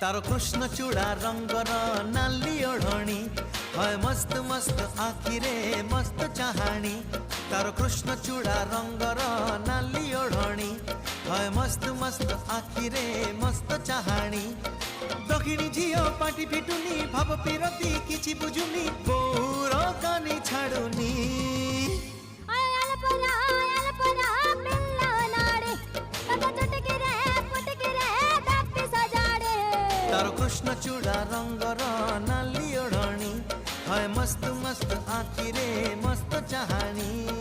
तारो कृष्ण चूड़ा रंगर नाली ओढ़णी है मस्त मस्त आखिरे मस्त चाहाणी। तारो कृष्ण चूड़ा रंगर नाली ओढ़णी है मस्त मस्त आखिरे मस्त चाहाणी। दक्षिणी झियो पाटी फिटुनी भाव पिरती किछि बुझुनी बौर कानी छाड़ुनी। तारो कृष्ण चूड़ा रंगर नाली ओढ़णी है मस्त मस्त आखिरे मस्त चाहाणी।